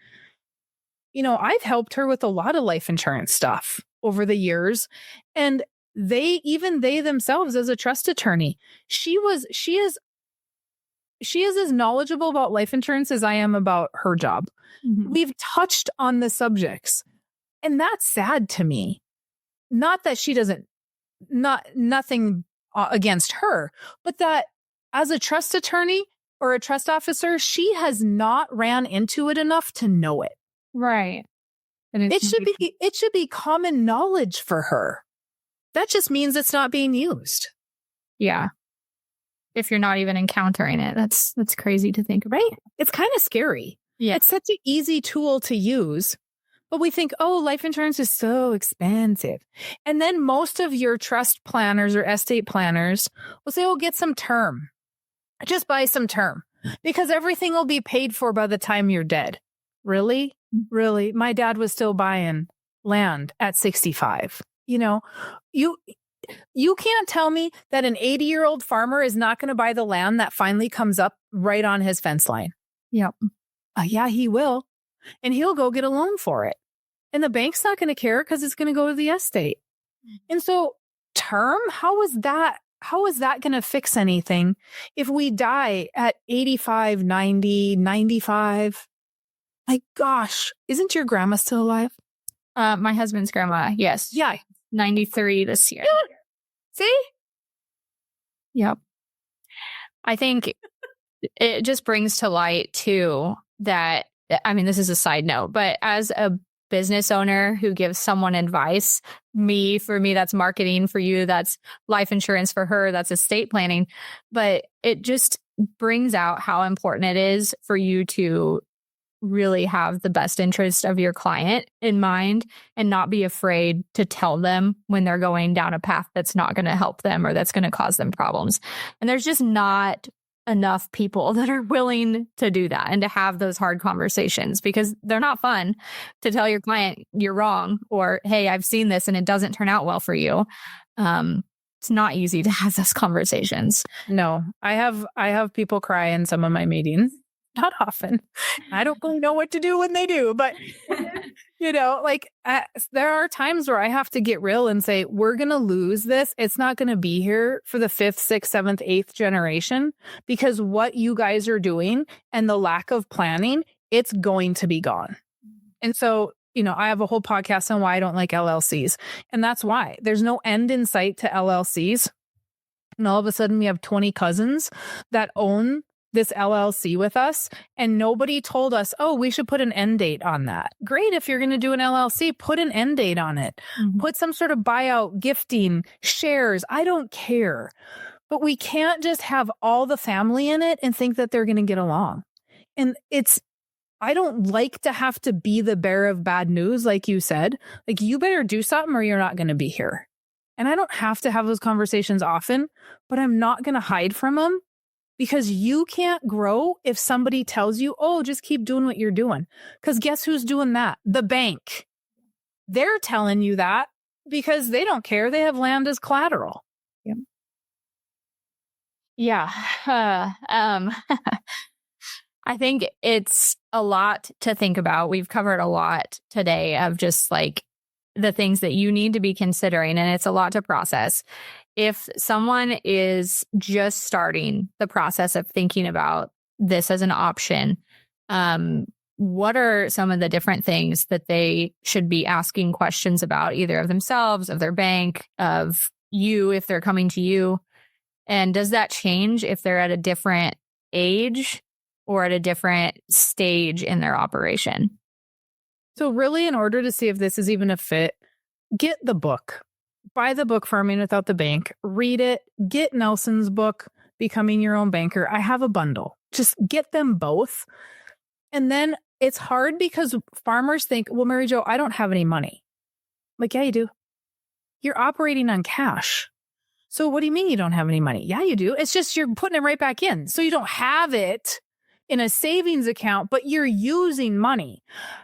I've helped her with a lot of life insurance stuff over the years. And they themselves as a trust attorney, she is as knowledgeable about life insurance as I am about her job. Mm-hmm. We've touched on the subjects. And that's sad to me. Not that she doesn't, nothing against her, but that as a trust attorney or a trust officer, she has not ran into it enough to know it. Right. And it should be common knowledge for her. That just means it's not being used. Yeah. If you're not even encountering it, that's crazy to think about. Right? It's kind of scary. Yeah. It's such an easy tool to use. But we think, life insurance is so expensive. And then most of your trust planners or estate planners will say, get some term. Just buy some term because everything will be paid for by the time you're dead. Really? Really? My dad was still buying land at 65. You can't tell me that an 80-year-old farmer is not going to buy the land that finally comes up right on his fence line. Yep. Yeah, he will. And he'll go get a loan for it. And the bank's not going to care because it's going to go to the estate. And so term, how is that going to fix anything if we die at 85, 90, 95? My gosh, isn't your grandma still alive? My husband's grandma, yes. Yeah. 93 this year. See? Yep. I think it just brings to light too that, this is a side note, but as a business owner who gives someone advice, for me, that's marketing. For you, that's life insurance. For her, that's estate planning. But it just brings out how important it is for you to really have the best interest of your client in mind and not be afraid to tell them when they're going down a path that's not going to help them or that's going to cause them problems. And there's just not enough people that are willing to do that and to have those hard conversations because they're not fun to tell your client you're wrong or, hey, I've seen this and it doesn't turn out well for you. It's not easy to have those conversations. No, I have people cry in some of my meetings. Not often. I don't really know what to do when they do, but there are times where I have to get real and say, we're going to lose this. It's not going to be here for the 5th, 6th, 7th, 8th generation because what you guys are doing and the lack of planning, it's going to be gone. And so, I have a whole podcast on why I don't like LLCs. And that's why there's no end in sight to LLCs. And all of a sudden we have 20 cousins that own this LLC with us, and nobody told us, we should put an end date on that. Great. If you're going to do an LLC, put an end date on it. Mm-hmm. Put some sort of buyout, gifting, shares. I don't care. But we can't just have all the family in it and think that they're going to get along. And I don't like to have to be the bearer of bad news, like you said. Like, you better do something or you're not going to be here. And I don't have to have those conversations often, but I'm not going to hide from them. Because you can't grow if somebody tells you, just keep doing what you're doing. Because guess who's doing that? The bank. They're telling you that because they don't care. They have land as collateral. Yep. Yeah. I think it's a lot to think about. We've covered a lot today of just like the things that you need to be considering, and it's a lot to process. If someone is just starting the process of thinking about this as an option, what are some of the different things that they should be asking questions about, either of themselves, of their bank, of you, if they're coming to you? And does that change if they're at a different age or at a different stage in their operation? So really, in order to see if this is even a fit, get the book. Buy the book, Farming Without the Bank. Read it. Get Nelson's book, Becoming Your Own Banker. I have a bundle. Just get them both. And then it's hard because farmers think, well, Mary Jo, I don't have any money. Like, yeah, you do. You're operating on cash. So what do you mean you don't have any money? Yeah, you do. It's just you're putting it right back in. So you don't have it in a savings account, but you're using money.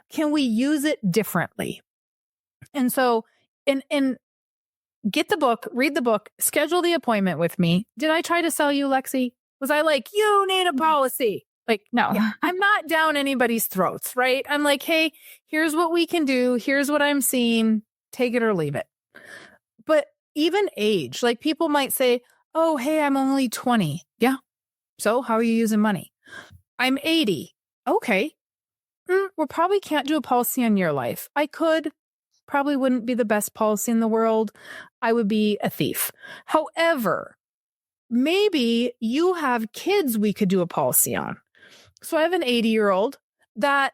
Can we use it differently? And so, and get the book, read the book, schedule the appointment with me. Did I try to sell you, Lexi? Was I like, you need a policy? Like, no, I'm not down anybody's throats, right? I'm like, hey, here's what we can do. Here's what I'm seeing. Take it or leave it. But even age, like people might say, oh, hey, I'm only 20. Yeah. So how are you using money? I'm 80. Okay. We probably can't do a policy on your life. I could. Probably wouldn't be the best policy in the world. I would be a thief. However, maybe you have kids we could do a policy on. So I have an 80-year-old that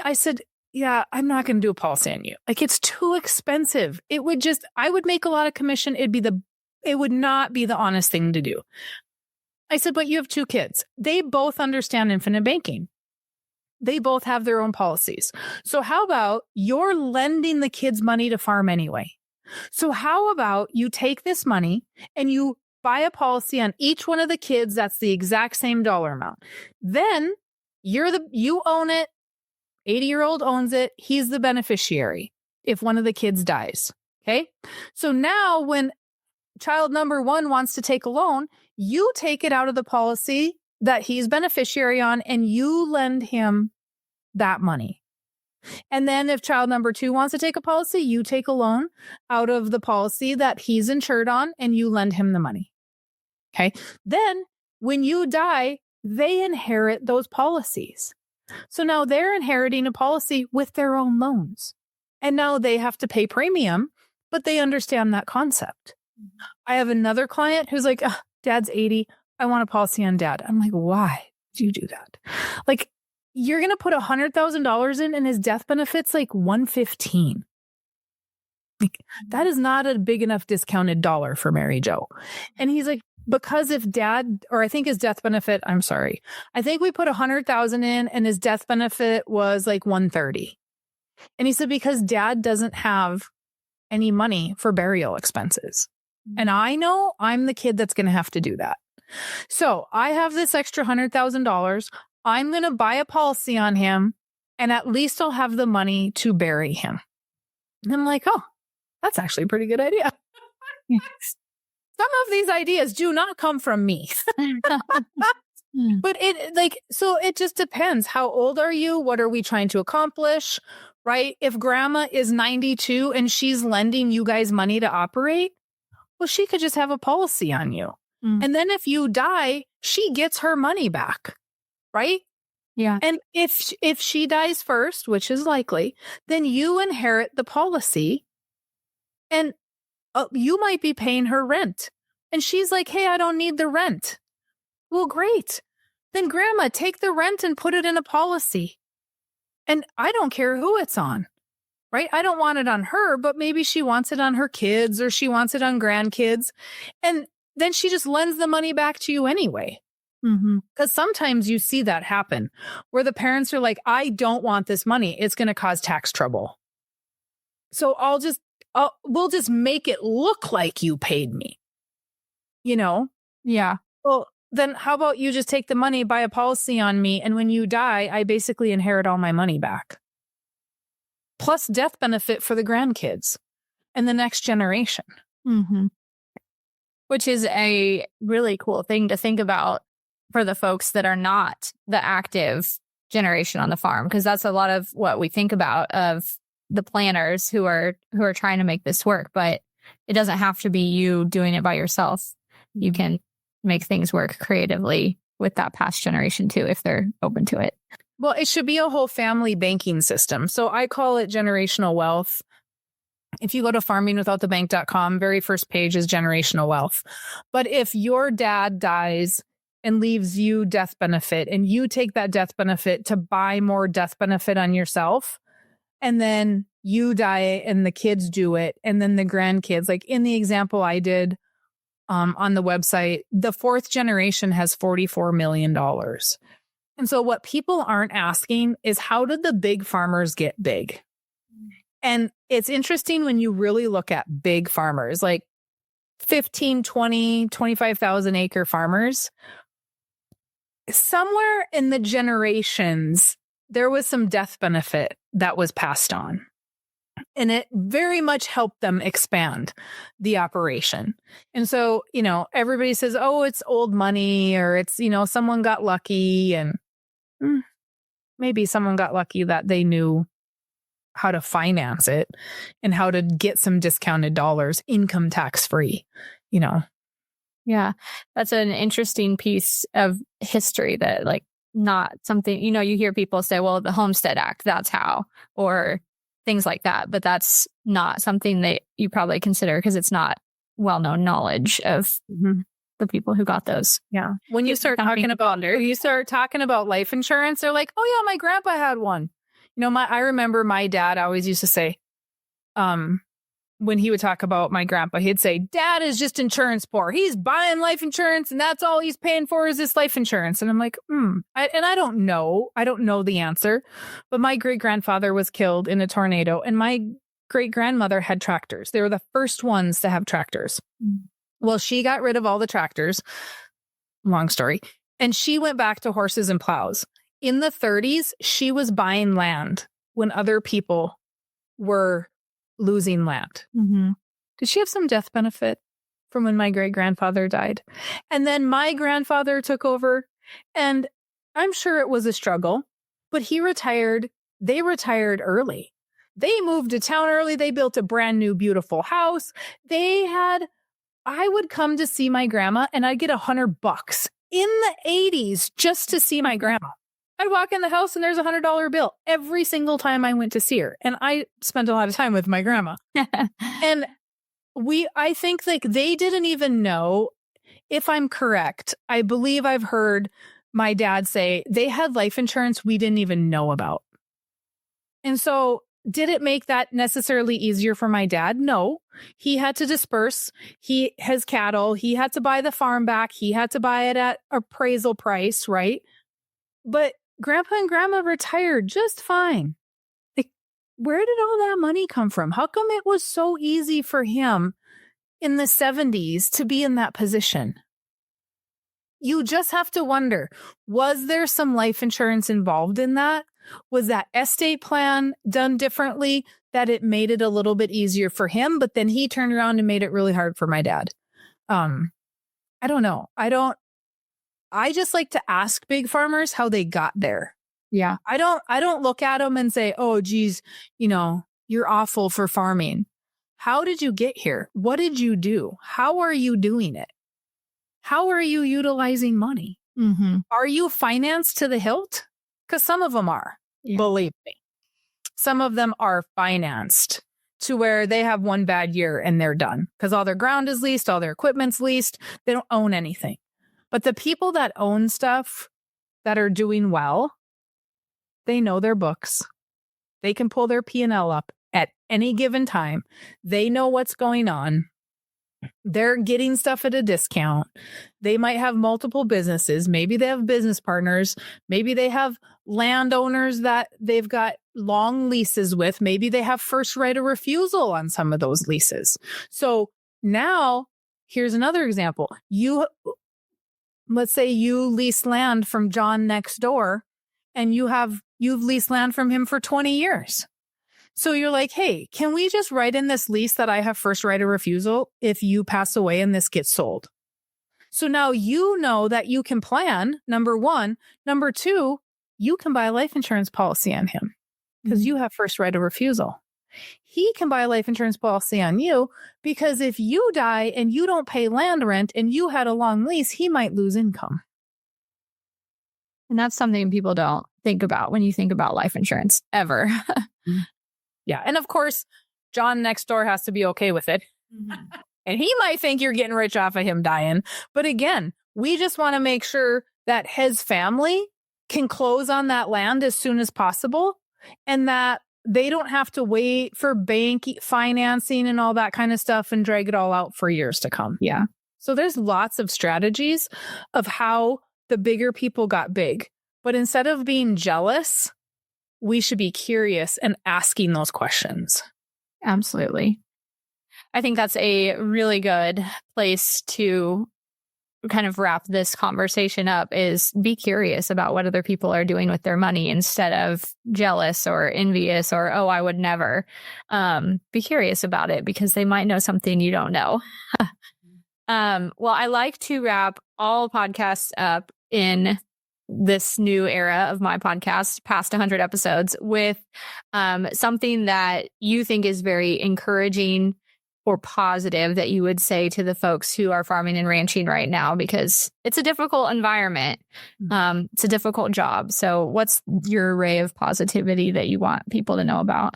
I said, yeah, I'm not going to do a policy on you. Like, it's too expensive. I would make a lot of commission. It would not be the honest thing to do. I said, but you have 2 kids. They both understand infinite banking. They both have their own policies. So how about you're lending the kids money to farm anyway? So how about you take this money and you buy a policy on each one of the kids that's the exact same dollar amount. Then you own it. 80-year-old owns it. He's the beneficiary if one of the kids dies. Okay. So now when child number 1 wants to take a loan, you take it out of the policy that he's beneficiary on and you lend him that money. And then if child number 2 wants to take a policy, you take a loan out of the policy that he's insured on and you lend him the money. Okay. Then when you die, they inherit those policies. So now they're inheriting a policy with their own loans. And now they have to pay premium, but they understand that concept. I have another client who's like, Dad's 80. I want a policy on Dad. I'm like, why do you do that? Like, you're going to put $100,000 in and his death benefit's like $115,000. Like, that is not a big enough discounted dollar for Mary Jo. And he's like, because if Dad, or I think his death benefit, I'm sorry, I think we put $100,000 in and his death benefit was like $130,000. And he said, because Dad doesn't have any money for burial expenses. And I know I'm the kid that's going to have to do that. So I have this extra $100,000. I'm going to buy a policy on him and at least I'll have the money to bury him. And I'm like, oh, that's actually a pretty good idea. Some of these ideas do not come from me. But it just depends. How old are you? What are we trying to accomplish? Right? If grandma is 92 and she's lending you guys money to operate, well, she could just have a policy on you. And then if you die, she gets her money back. Right? Yeah. And if she dies first, which is likely, then you inherit the policy and you might be paying her rent. And she's like, hey, I don't need the rent. Well, great. Then grandma, take the rent and put it in a policy. And I don't care who it's on. Right? I don't want it on her, but maybe she wants it on her kids or she wants it on grandkids. And then she just lends the money back to you anyway. Because sometimes you see that happen where the parents are like, I don't want this money. It's going to cause tax trouble. So we'll just make it look like you paid me. You know? Yeah. Well, then how about you just take the money, buy a policy on me, and when you die, I basically inherit all my money back. Plus death benefit for the grandkids and the next generation. Which is a really cool thing to think about for the folks that are not the active generation on the farm, because that's a lot of what we think about of the planners who are trying to make this work. But it doesn't have to be you doing it by yourself. You can make things work creatively with that past generation too, if they're open to it. Well, it should be a whole family banking system. So I call it generational wealth. If you go to farmingwithoutthebank.com, very first page is generational wealth. But if your dad dies and leaves you death benefit and you take that death benefit to buy more death benefit on yourself, and then you die and the kids do it, and then the grandkids, like in the example I did on the website, the fourth generation has $44 million. And so what people aren't asking is, how did the big farmers get big? And it's interesting when you really look at big farmers, like 15, 20, 25,000 acre farmers. Somewhere in the generations, there was some death benefit that was passed on. And it very much helped them expand the operation. And so, everybody says, oh, it's old money, or it's, someone got lucky. And maybe someone got lucky that they knew how to finance it and how to get some discounted dollars, income tax free, Yeah, that's an interesting piece of history that, like, not something, you hear people say, well, the Homestead Act, that's how, or things like that. But that's not something that you probably consider because it's not well-known knowledge of the people who got those. Yeah. When you start talking about life insurance, they're like, oh yeah, my grandpa had one. I remember my dad always used to say, when he would talk about my grandpa, he'd say, Dad is just insurance poor. He's buying life insurance and that's all he's paying for is this life insurance. And I'm like, I don't know. I don't know the answer. But my great-grandfather was killed in a tornado and my great-grandmother had tractors. They were the first ones to have tractors. Well, she got rid of all the tractors. Long story. And she went back to horses and plows. In the 30s, she was buying land when other people were losing land. Did she have some death benefit from when my great-grandfather died? And then my grandfather took over, and I'm sure it was a struggle, but he retired. They retired early. They moved to town early. They built a brand new, beautiful house. I would come to see my grandma and I'd get $100 in the 80s just to see my grandma. I'd walk in the house and there's $100 bill every single time I went to see her. And I spent a lot of time with my grandma. And I think like they didn't even know, if I'm correct, I believe I've heard my dad say they had life insurance we didn't even know about. And so did it make that necessarily easier for my dad? No. He had to disperse his cattle. He had to buy the farm back. He had to buy it at appraisal price, right? But Grandpa and Grandma retired just fine. Like, where did all that money come from? How come it was so easy for him in the 70s to be in that position? You just have to wonder, was there some life insurance involved in that? Was that estate plan done differently that it made it a little bit easier for him, but then he turned around and made it really hard for my dad? I don't know. I just like to ask big farmers how they got there. Yeah. I don't look at them and say, oh, geez, you're awful for farming. How did you get here? What did you do? How are you doing it? How are you utilizing money? Are you financed to the hilt? Because some of them are, believe me. Some of them are financed to where they have one bad year and they're done because all their ground is leased, all their equipment's leased. They don't own anything. But the people that own stuff that are doing well, they know their books. They can pull their P&L up at any given time. They know what's going on. They're getting stuff at a discount. They might have multiple businesses. Maybe they have business partners. Maybe they have landowners that they've got long leases with. Maybe they have first right of refusal on some of those leases. So now here's another example. Let's say you lease land from John next door and you've leased land from him for 20 years. So you're like, hey, can we just write in this lease that I have first right of refusal if you pass away and this gets sold? So now you know that you can plan, number one. Number two, you can buy a life insurance policy on him because you have first right of refusal. He can buy a life insurance policy on you because if you die and you don't pay land rent and you had a long lease, he might lose income. And that's something people don't think about when you think about life insurance ever. Yeah. And of course, John next door has to be okay with it. And he might think you're getting rich off of him dying. But again, we just want to make sure that his family can close on that land as soon as possible, and that they don't have to wait for bank financing and all that kind of stuff and drag it all out for years to come. Yeah. So there's lots of strategies of how the bigger people got big. But instead of being jealous, we should be curious and asking those questions. Absolutely. I think that's a really good place to kind of wrap this conversation up, is be curious about what other people are doing with their money instead of jealous or envious or, oh, I would never. Be curious about it because they might know something you don't know. Well, I like to wrap all podcasts up in this new era of my podcast, past 100 episodes, with something that you think is very encouraging or positive that you would say to the folks who are farming and ranching right now, because it's a difficult environment. It's a difficult job. So what's your array of positivity that you want people to know about?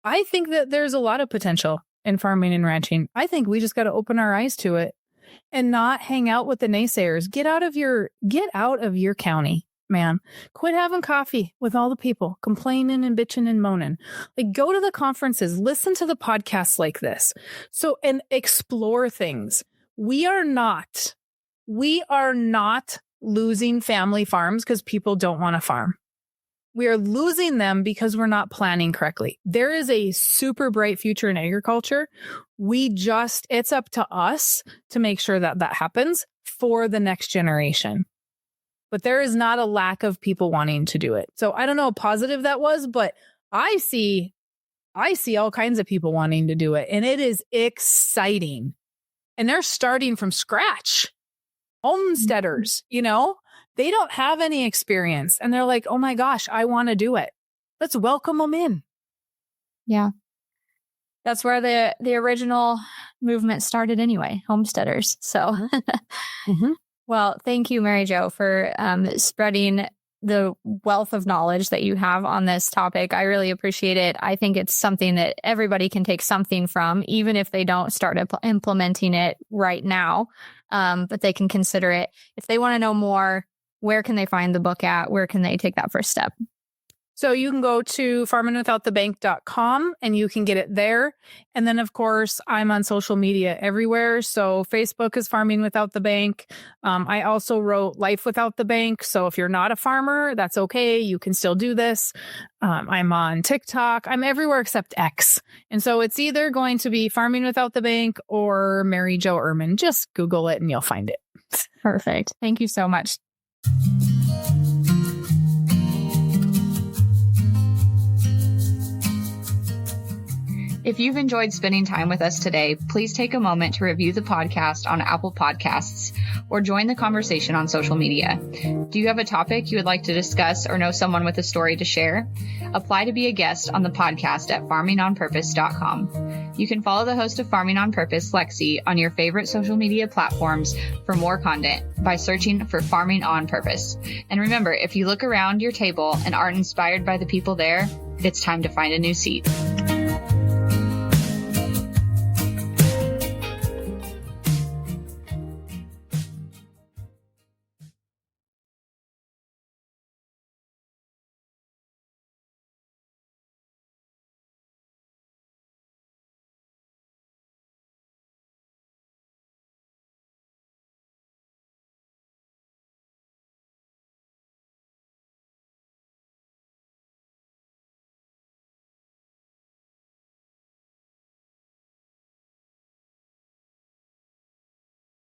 I think that there's a lot of potential in farming and ranching. I think we just got to open our eyes to it and not hang out with the naysayers. Get out of your county, man. Quit having coffee with all the people complaining and bitching and moaning. Like, go to the conferences, listen to the podcasts like this. So, and explore things. We are not losing family farms because people don't want to farm. We are losing them because we're not planning correctly. There is a super bright future in agriculture. It's up to us to make sure that that happens for the next generation. But there is not a lack of people wanting to do it. So I don't know how positive that was, but I see all kinds of people wanting to do it, and it is exciting. And they're starting from scratch. Homesteaders, they don't have any experience, and they're like, oh my gosh, I want to do it. Let's welcome them in. Yeah. That's where the original movement started anyway, homesteaders. So, Well, thank you, Mary Jo, for spreading the wealth of knowledge that you have on this topic. I really appreciate it. I think it's something that everybody can take something from, even if they don't start implementing it right now, but they can consider it. If they want to know more, where can they find the book at? Where can they take that first step? So you can go to farmingwithoutthebank.com and you can get it there. And then, of course, I'm on social media everywhere. So Facebook is Farming Without the Bank. I also wrote Life Without the Bank. So if you're not a farmer, that's okay. You can still do this. I'm on TikTok. I'm everywhere except X. And so it's either going to be Farming Without the Bank or Mary Jo Irmen. Just Google it and you'll find it. Perfect. Thank you so much. If you've enjoyed spending time with us today, please take a moment to review the podcast on Apple Podcasts or join the conversation on social media. Do you have a topic you would like to discuss or know someone with a story to share? Apply to be a guest on the podcast at farmingonpurpose.com. You can follow the host of Farming on Purpose, Lexi, on your favorite social media platforms for more content by searching for Farming on Purpose. And remember, if you look around your table and aren't inspired by the people there, it's time to find a new seat.